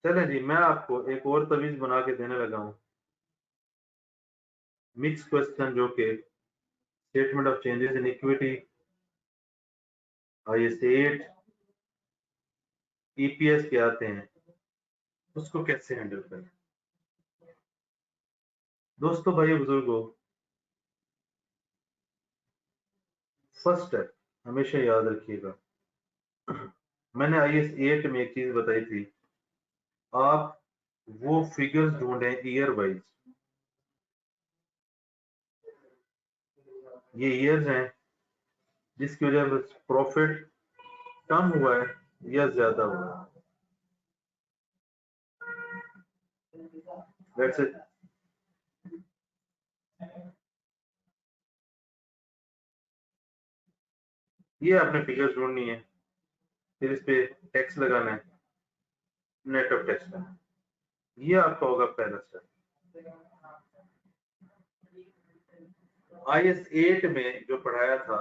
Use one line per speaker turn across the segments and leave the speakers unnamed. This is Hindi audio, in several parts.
चलें जी, मैं आपको एक और तवीज़ बना के देने लगा हूँ। मिक्स क्वेश्चन जो कि statement of changes in equity, IS 8, EPS के आते हैं, उसको कैसे हैंडल करें। दोस्तों, भाइयों, बुजुर्गों, फर्स्ट स्टेप हमेशा याद रखिएगा। मैंने IS 8 में एक चीज बताई थी, आप वो फिगर्स ढूंढें ईयर वाइज। ये ईयर्स हैं जिसकी वजह से प्रॉफिट कम हुआ है या ज्यादा हुआ है। That's it. ये आपने फिगर्स ढूंढनी है, फिर इस पे टैक्स लगाना है, नेट ऑफ टैक्स का। ये आपका होगा पहला स्टेप। IS 8 में जो पढ़ाया था,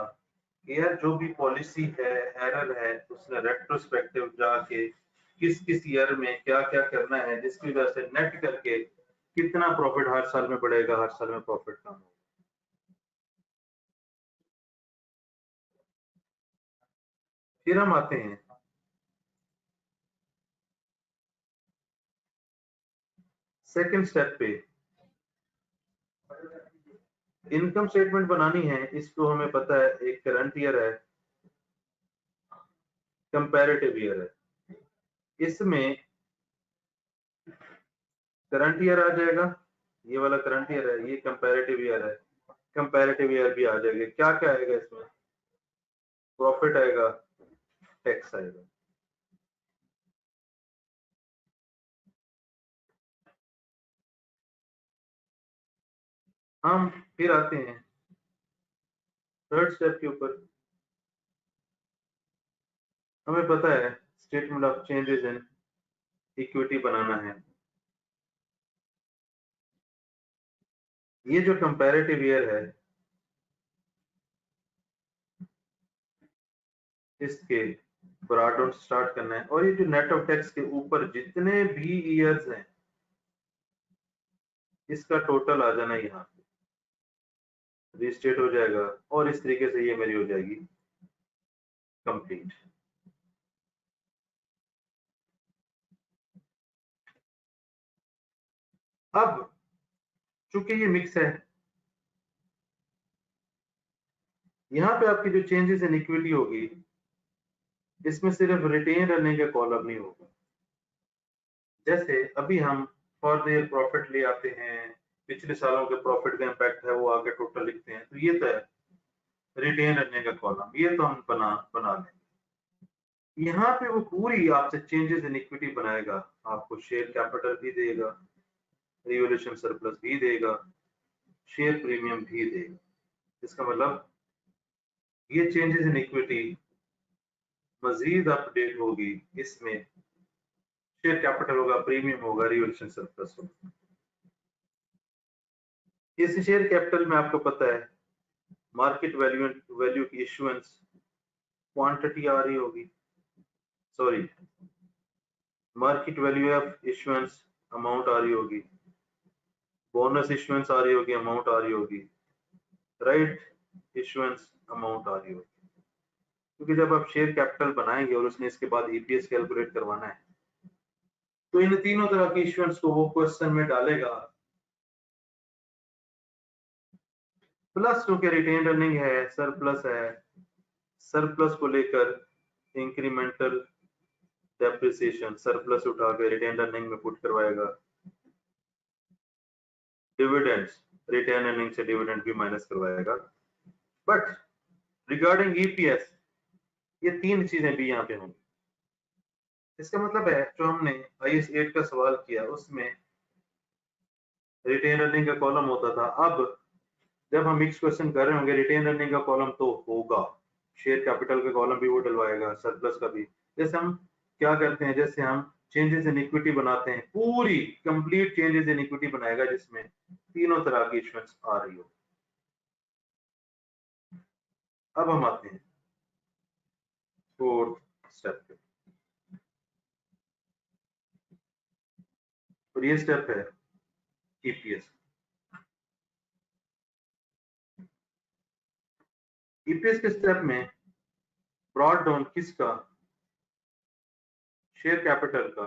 यार जो भी पॉलिसी है, एरर है, उसने रेट्रोस्पेक्टिव जाके किस किस ईयर में क्या क्या करना है, जिसकी वजह से नेट करके कितना प्रॉफिट हर साल में बढ़ेगा, हर साल में प्रॉफिट कम होगा। फिर हम आते हैं सेकंड स्टेप पे। इनकम स्टेटमेंट बनानी है, इसको हमें पता है, एक करंट ईयर है, कंपैरेटिव ईयर है। इसमें करंट ईयर आ जाएगा, ये वाला करंट ईयर है, ये कंपैरेटिव ईयर है, कंपैरेटिव ईयर भी आ जाएगा। क्या क्या आएगा इसमें? प्रॉफिट आएगा, टैक्स आएगा। हम फिर आते हैं थर्ड स्टेप के ऊपर। हमें पता है statement of changes in equity बनाना है। ये जो कंपैरेटिव ईयर है, इसके ब्रॉडआउट स्टार्ट करना है, और ये जो नेट ऑफ टैक्स के ऊपर जितने भी ईयर्स हैं, इसका टोटल आ जाना यहाँ पे रीस्टेट हो जाएगा, और इस तरीके से ये मेरी हो जाएगी कंप्लीट। अब चूंकि ये मिक्स है, यहाँ पे आपकी जो चेंजेस इन इक्विटी होगी, इसमें सिर्फ रिटेन अर्निंग का कॉलम नहीं होगा। जैसे अभी हम फॉर द प्रॉफिट ले आते हैं, पिछले सालों के प्रॉफिट का इम्पैक्ट है वो आगे टोटल लिखते हैं, तो ये तो है रिटेन अर्निंग का कॉलम, ये तो हम बना लेंगे। यहाँ पे वो पूरी आपसे चेंजेस इन इक्विटी बनाएगा, आपको शेयर कैपिटल भी देगा, रिवोल्यूशन सरप्लस भी देगा, शेयर प्रीमियम भी देगा। इसका मतलब ये चेंजेस इन इक्विटी मजीद अपडेट होगी, इसमें शेयर कैपिटल होगा, प्रीमियम होगा, रिवोल्यूशन सरप्लस होगा। इस शेयर कैपिटल में आपको पता है मार्केट वैल्यू वैल्यू की इशुएंस क्वांटिटी आ रही होगी, sorry, market value of issuance amount आ रही होगी, बोनस इशुएंस आ रही होगी, अमाउंट आ रही होगी, राइट इशुएंस अमाउंट आ रही होगी। क्योंकि जब आप शेयर कैपिटल बनाएंगे और उसने इसके बाद ईपीएस कैलकुलेट करवाना है, तो इन तीनों तरह के इशुएंस को वो क्वेश्चन में डालेगा। प्लस टू के रिटेन अर्निंग है, सरप्लस है, सरप्लस को लेकर इंक्रीमेंटल डेप्रिसिएशन, सरप्लस उठा के रिटेन अर्निंग में पुट करवाएगा। डिविडेंड्स, रिटेन अर्निंग से डिविडेंड भी माइनस करवाएगा। बट रिगार्डिंग ईपीएस, ये तीन चीजें भी यहाँ पे होंगी। इसका मतलब है जो हमने IS 8 का सवाल किया, उसमें रिटेन अर्निंग का कॉलम होता था, अब जब हम मिक्स क्वेश्चन कर रहे होंगे, रिटेन अर्निंग का कॉलम तो होगा, शेयर कैपिटल का कॉलम भी वो डलवाएगा, सरप्लस का भी। जैसे हम क्या करते हैं, जैसे हम चेंजेस इन इक्विटी बनाते हैं, पूरी कंप्लीट चेंजेस इन इक्विटी बनाएगा जिसमें तीनों तरह की इश्यूएंस आ रही हो। अब हम आते हैं फोर्थ स्टेप पे। और ये स्टेप है ईपीएस। ईपीएस के स्टेप में ब्रॉट डाउन किसका, शेयर कैपिटल का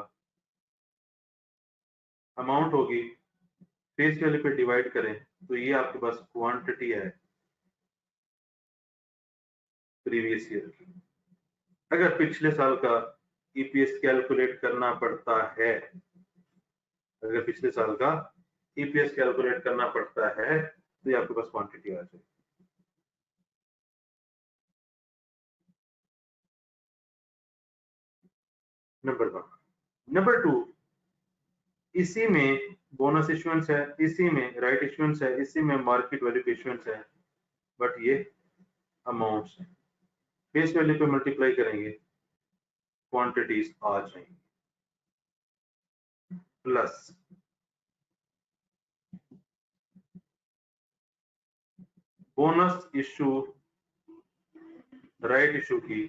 अमाउंट होगी, फेस वैल्यू पे डिवाइड करें तो ये आपके पास क्वांटिटी है प्रीवियस ईयर की। अगर पिछले साल का ईपीएस कैलकुलेट करना पड़ता है, अगर पिछले साल का ईपीएस कैलकुलेट करना पड़ता है तो ये आपके पास क्वांटिटी आ जाएगी। नंबर 1। नंबर 2, इसी में बोनस इश्यूएंस है, इसी में राइट इश्यूएंस है, इसी में मार्केट वैल्यू इश्यूएंस है, बट ये अमाउंट्स है। फेस वैल्यू पे मल्टीप्लाई करेंगे, क्वांटिटीज आ जाएंगी, plus bonus issue right issue की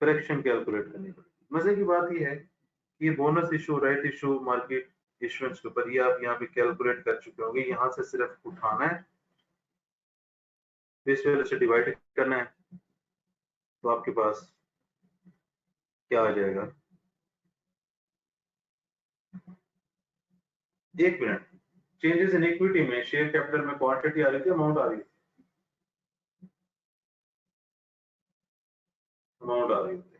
फ्रैक्शन कैलकुलेट करनी पड़ेगी। मजे की बात यह है कि bonus issue right issue market issuance के ऊपर ये आप यहाँ पे कैलकुलेट कर चुके होंगे। यहाँ से सिर्फ उठाना है, फेस वैल्यू से डिवाइड करना है, तो आपके पास क्या आ जाएगा। एक मिनट, चेंजेस इन इक्विटी में शेयर कैपिटल में क्वांटिटी आ रही थी, अमाउंट आ रही थी, अमाउंट आ रही थी।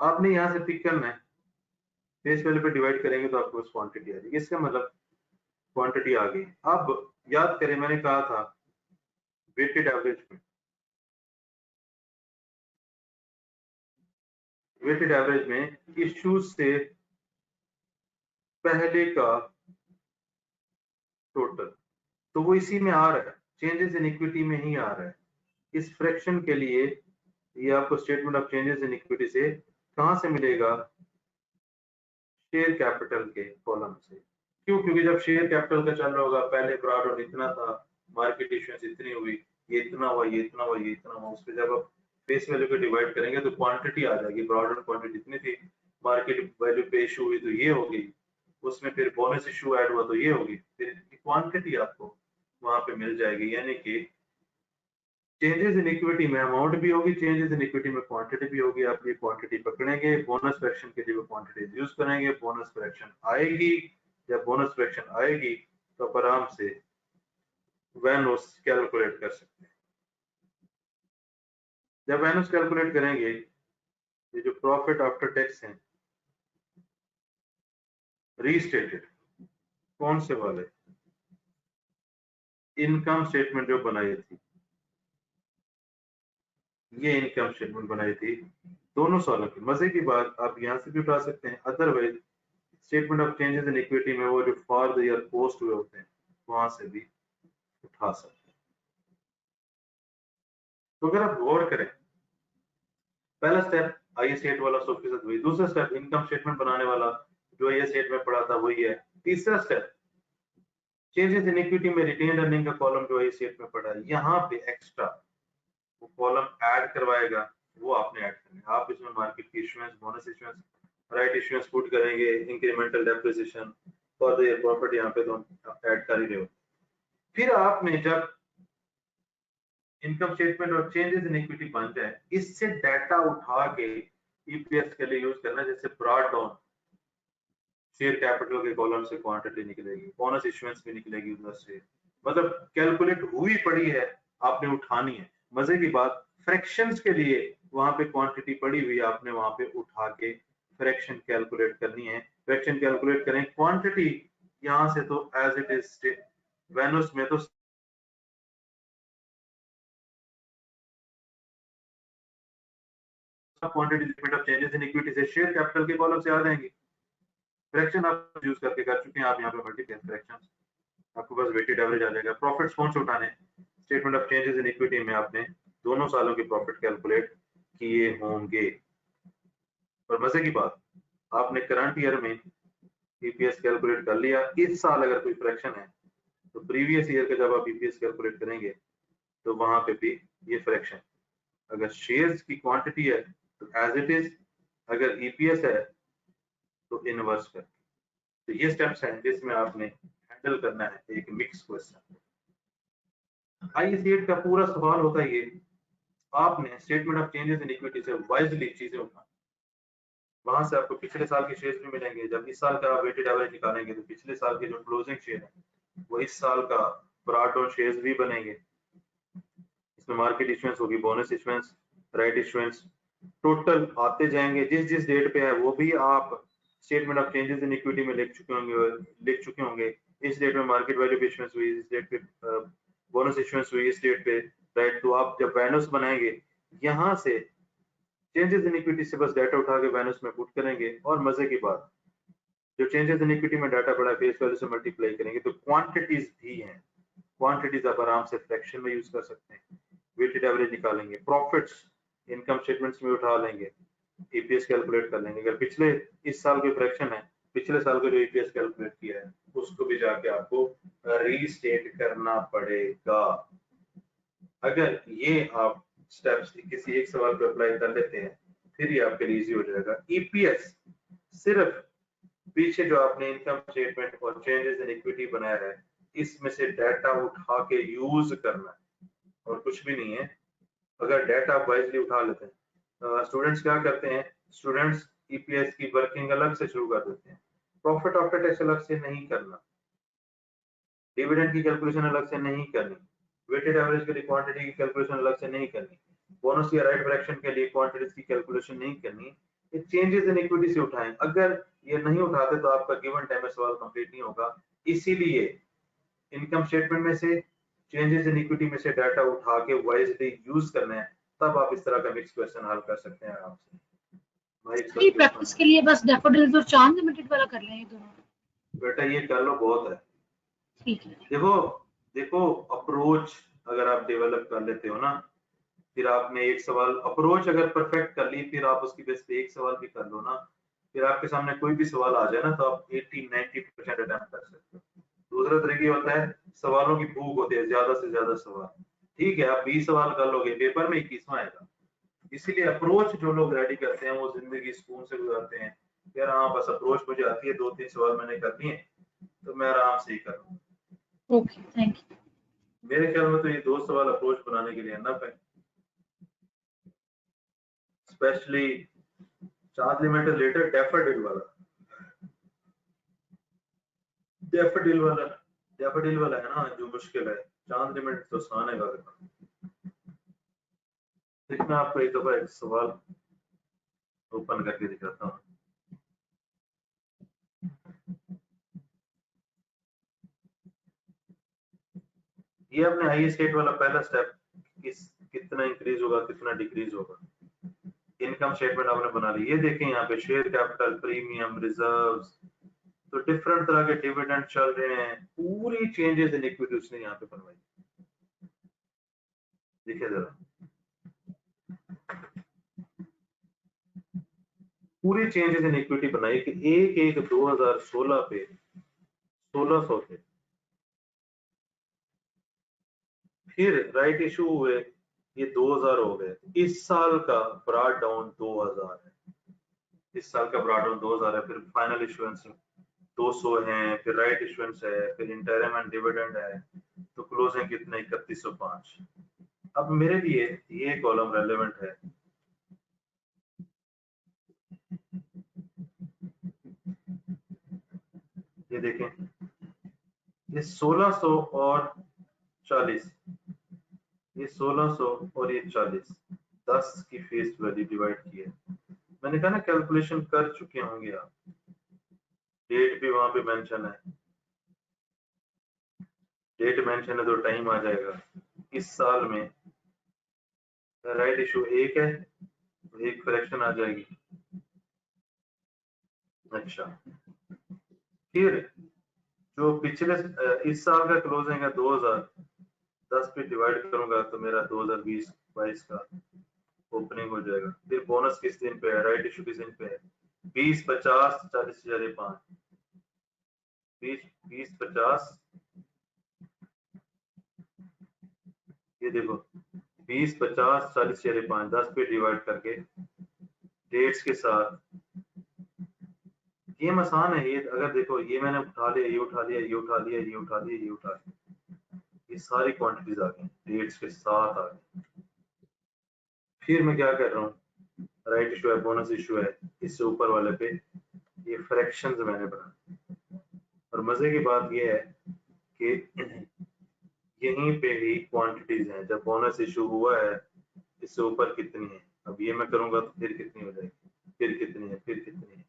आपने यहां से पिक करना है, फेस वैल्यू पे डिवाइड करेंगे तो आपको क्वांटिटी आ जाएगी। इसका मतलब क्वांटिटी आ गई। अब याद करें, मैंने कहा था वेटेड एवरेज में, वेटेड एवरेज में इश्यूज से पहले का टोटल, तो वो इसी में आ रहा है, चेंजेस इन इक्विटी में ही आ रहा है। इस फ्रैक्शन के लिए ये आपको statement of changes in equity से कहां से मिलेगा, शेयर कैपिटल के कॉलम से। क्यों? क्योंकि जब शेयर कैपिटल का चल रहा होगा, पहले ब्रॉड इतना था, मार्केट इश्यूएंस इतनी हुई, ये इतना हुआ, ये इतना हुआ, ये इतना हुआ, उस पर जब आप फेस वैल्यू पे डिवाइड करेंगे तो क्वांटिटी आ जाएगी। ब्रॉड क्वांटिटी इतनी थी, मार्केट वैल्यू पे इशू हुई तो ये होगी, उसमें फिर बोनस इशू ऐड हुआ तो ये होगी, फिर क्वांटिटी आपको वहां पे मिल जाएगी। यानी कि चेंजेस इन इक्विटी में अमाउंट भी होगी, चेंजेस इन इक्विटी में क्वांटिटी भी होगी। आप ये क्वांटिटी पकड़ेंगे, बोनस फ्रैक्शन के लिए वो क्वांटिटी यूज करेंगे, बोनस फ्रैक्शन आएगी। जब बोनस फ्रैक्शन आएगी तो आप आराम से वैनोस कैलकुलेट कर सकते हैं। जब वैनोस कैलकुलेट करेंगे, ये जो प्रॉफिट आफ्टर टैक्स है रीस्टेटेड, कौन से वाले, इनकम स्टेटमेंट जो बनाई थी, ये इनकम स्टेटमेंट बनाई थी दोनों सालों की। मजे की बात, आप यहां से भी उठा सकते हैं, otherwise statement of changes in equity में वो जो फॉर द ईयर पोस्ट हुए होते हैं वहां से भी उठा सकते हैं। तो अगर आप गौर करें, पहला स्टेप आई स्टेट वाला 100% वही, दूसरा स्टेप इनकम स्टेटमेंट बनाने वाला जो ये स्टेट में पढ़ा था वही है, तीसरा स्टेप चेंजेस इन इक्विटी में रिटेन अर्निंग का कॉलम जो ये स्टेट में पढ़ा है, यहाँ पे एक्स्ट्रा वो कॉलम ऐड करवाएगा, वो आपने ऐड करना है। आप इसमें मार्केट की issuance, bonus issuance, right issuance put करेंगे, incremental depreciation for the year profit यहाँ पे तो ऐड कर ही रहे हो। फिर आपने जब इनकम स्टेटमेंट और चेंजेस इन इक्विटी बन जाए, इससे डाटा उठा के ईपीएस के लिए यूज करना। जैसे ब्रॉट डाउन शेयर कैपिटल के कॉलम से क्वांटिटी निकलेगी, बोनस इश्यूएंस भी निकलेगी उधर से, मतलब कैलकुलेट हुई पड़ी है, आपने उठानी है। मजे की बात, फ्रैक्शंस के लिए वहां पे क्वांटिटी पड़ी हुई, आपने वहां पे उठा के फ्रैक्शन कैलकुलेट करनी है। फ्रैक्शन कैलकुलेट करें, क्वांटिटी यहां से तो एज इट इज वेनस में तो quantity limit of changes in equity से शेयर कैपिटल के कॉलम से आ जाएंगे। फ्रैक्शन आप यूज करके कर चुके हैं, आप यहाँ पे मल्टीप्लाई फ्रैक्शन, आपके पास वेटेड एवरेज आ जाएगा। प्रॉफिट्स कौन से उठाने, statement of changes in equity में आपने दोनों सालों के प्रॉफिट कैलकुलेट किए होंगे। और मजे की बात, आपने करंट ईयर में ईपीएस कैलकुलेट कर लिया, इस साल अगर कोई फ्रैक्शन है तो प्रीवियस ईयर का जब आप ईपीएस कैलकुलेट करेंगे तो वहां पे भी ये फ्रैक्शन, अगर शेयर्स की क्वांटिटी है तो एज इट इज, अगर ईपीएस है तो इनवर्स कर। तो ये स्टेप्स हैं जिसमें आपने हैंडल करना है एक मिक्स क्वेश्चन। आईसीएट का पूरा सवाल होता है ये, आपने statement of changes in equity से वाइजली चीजें उठानी, वहां से आपको पिछले साल के शेयर्स भी मिलेंगे। जब इस साल का वेटेड एवरेज निकालेंगे तो पिछले साल के जो क्लोजिंग शेयर है वो इस साल का ब्रॉड डाउन शेयर्स भी बनेंगे। इसमें मार्केट इश्यूएंस होगी, bonus issuance, right issuance, total आते जाएंगे। जिस जिस डेट पे है वो भी आप statement of changes in equity में लिख चुके होंगे। इस डेट में मार्केट वैल्यू इश्यूएंस हुई, इस डेट पे बोनस इश्यूएंस हुई, इस डेट पे, राइट। तो आप जब वैनस बनाएंगे यहाँ से चेंजेस इन इक्विटी से बस डाटा उठा के वैनस में पुट करेंगे, और मजे की बात जो चेंजेस इन इक्विटी में डाटा पड़ा फेस वैल्यू से मल्टीप्लाई करेंगे तो क्वांटिटीज भी हैं। क्वांटिटीज आप आराम से फ्रैक्शन में यूज कर सकते हैं। वेटेड एवरेज निकालेंगे, प्रॉफिट्स इनकम स्टेटमेंट्स में उठा लेंगे, ईपीएस कैलकुलेट कर लेंगे। अगर पिछले इस साल की फ्रैक्शन है, पिछले साल का जो ईपीएस कैलकुलेट किया है उसको भी जाके आपको रीस्टेट करना पड़ेगा। अगर ये आप स्टेप्स किसी एक सवाल पे अप्लाई कर लेते हैं फिर ये आपके लिए इजी हो जाएगा। ईपीएस सिर्फ पीछे जो आपने इनकम स्टेटमेंट और चेंजेस इन इक्विटी बनाया है इसमें से डाटा उठा के यूज करना है और कुछ भी नहीं है। अगर डाटा आप वाइजली उठा लेते हैं, स्टूडेंट्स क्या करते हैं, स्टूडेंट्स ईपीएस की वर्किंग अलग से शुरू कर देते हैं, प्रॉफिट आफ्टर टैक्स अलग से नहीं करना, डिविडेंड की कैलकुलेशन अलग से नहीं करनी, वेटेड एवरेज के लिए क्वांटिटी की कैलकुलेशन अलग से नहीं करनी, बोनस या राइट फ्रैक्शन के लिए क्वांटिटीज की कैलकुलेशन नहीं करनी। ये चेंजेस इन इक्विटी से उठाएं। अगर ये नहीं उठाते तो आपका गिवन टाइम में सवाल कंप्लीट नहीं होगा। इसीलिए इनकम स्टेटमेंट में से चेंजेस इन इक्विटी में से डाटा उठा के वाइजली यूज करना है, तब आप इस तरह का मिक्स क्वेश्चन हल कर सकते हैं आराम से।
ये प्रैक्टिस के लिए बस डैफोडिल्स और चांद लिमिटेड वाला कर लें ये दोनों।
बेटा ये कर लो, बहुत है।
ठीक है।
देखो अप्रोच अगर आप डेवलप कर लेते हो ना, फिर आपने एक सवाल अप्रोच अगर परफेक्ट कर ली, फिर आप उसकी बेस पे एक सवाल भी कर लो ना, फिर आपके सामने कोई भी सवाल आ जाए ना तो आप 80-90% अटेम्प्ट कर सकते हो। दूसरा तरीका होता है सवालों की भूख होती है, ज्यादा से ज्यादा सवाल। ठीक है, आप 20 सवाल कर लोगे, पेपर में 21वां आएगा। इसीलिए अप्रोच जो लोग रेडी करते हैं वो जिंदगी सुकून से गुजारते हैं। यार हाँ बस अप्रोच मुझे आती है, 2-3 सवाल मैंने कर दिए तो मैं आराम से ही कर लूंगा।
Okay, thank you.
मेरे ख्याल में तो ये 2 सवाल अप्रोच बनाने के लिए एनफ है। Specially charge limit letter daffodil वाला है ना जो मुश्किल है। चांद लिमिट तो आसान है। मैं आपको एक दफा एक सवाल ओपन करके दिखाता हूँ। ये अपने हाई स्टेट वाला पहला स्टेप, कितना इंक्रीज होगा कितना डिक्रीज होगा। इनकम स्टेटमेंट आपने बना ली, ये देखें यहाँ पे शेयर कैपिटल, प्रीमियम, रिजर्व्स, तो डिफरेंट तरह के डिविडेंड चल रहे हैं। पूरी चेंजेस इन इक्विटी उसने यहाँ पे बनवाई। देखिए जरा, पूरी चेंजेस इन इक्विटी बनाई कि एक 2016 पे 1600 थे, फिर राइट इशू हुए ये 2000 हो गए। इस साल का ब्रॉड डाउन 2000 है, इस साल का ब्रॉड डाउन 2000 है। फिर फाइनल इशुएंस 200 है, फिर राइट इशुएंस है, फिर इंटरिम एंड डिविडेंड है, तो क्लोजिंग कितने 3105। अब मेरे लिए ये कॉलम रेलेवेंट है। ये देखें, ये 1600 और 40, ये 1600 और ये 40, 10 की फेस वैल्यू डिवाइड की है। मैंने कहा ना कैलकुलेशन कर चुके होंगे आप, डेट भी वहां पे मेंशन है, डेट मेंशन है तो टाइम आ जाएगा। इस साल में राइट इशू 1 है तो 1 फ्रैक्शन आ जाएगी। अच्छा, फिर जो पिछले इस साल का क्लोजिंग है 2000, 10 पे डिवाइड करूंगा तो मेरा 2020-22 का ओपनिंग हो जाएगा। फिर बोनस किस दिन पे है, राइट इशू किस दिन पे है, 20, 50, 40 हजार 5, 20, 50, ये देखो 20, 50, 40 हजार 5, 10 पे डिवाइड करके डेट्स के साथ। गेम आसान है ये, अगर देखो ये मैंने उठा लिया, ये उठा लिया, ये उठा लिया, ये उठा लिया, ये उठा लिया, ये सारी क्वांटिटीज आ गई डेट्स के साथ आ गई। फिर मैं क्या कर रहा हूँ, राइट इशू है, बोनस इशू है, इससे ऊपर वाले पे ये फ्रैक्शंस मैंने बना। और मजे की बात ये है कि यहीं पे ही क्वांटिटीज हैं। जब बोनस इशू हुआ है, इससे ऊपर कितनी है, अब ये मैं करूंगा तो फिर कितनी हो जाएगी, फिर कितनी है, फिर कितनी है,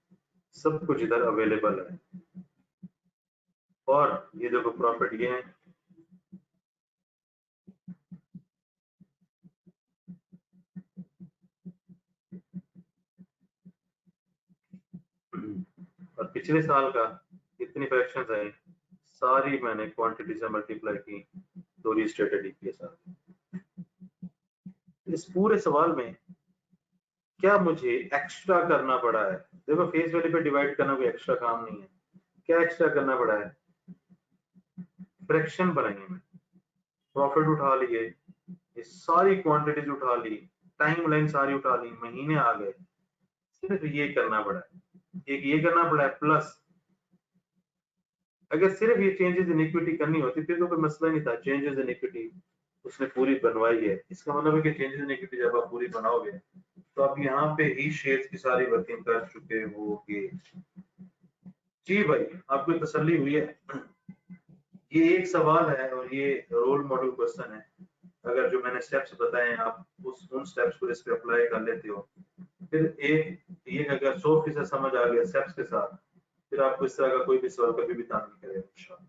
सब कुछ इधर अवेलेबल है। और ये देखो प्रॉफिट ये है, और पिछले साल का कितनी फ्रैक्शंस है, सारी मैंने क्वांटिटी से मल्टीप्लाई की तो रीस्टेटेड के साथ। इस पूरे सवाल में क्या मुझे एक्स्ट्रा करना पड़ा है? देखो फेस वैल्यू पे डिवाइड करना कोई एक्स्ट्रा काम नहीं है। क्या एक्स्ट्रा करना पड़ा है? फ्रैक्शन बनाएंगे, मैं प्रॉफिट उठा लिए, ये सारी क्वांटिटीज उठा ली, टाइम लाइन सारी उठा ली, महीने आ गए, सिर्फ ये करना पड़ा है, एक ये करना पड़ा है। प्लस अगर सिर्फ ये चेंजेस इन इक्विटी करनी होती फिर तो कोई मसला नहीं था, चेंजेस इन इक्विटी उसने पूरी बनवाई है। इसका मतलब है कि चेंजेस इन इक्विटी जब आप पूरी बनाओगे तो आप यहाँ पे ही शेयर्स की सारी वर्किंग कर चुके होगे। जी भाई, आपको तसल्ली हुई है? ये एक सवाल है और ये रोल मॉडल क्वेश्चन है। अगर जो मैंने स्टेप्स बताए हैं आप उन स्टेप्स को इस पे अप्लाई कर लेते हो, फिर ये अगर 100% समझ आ गया स्टेप्स के साथ, फिर आपको इस तरह का कोई भी सवाल कभी भी तंग नहीं करेगा इंशाल्लाह।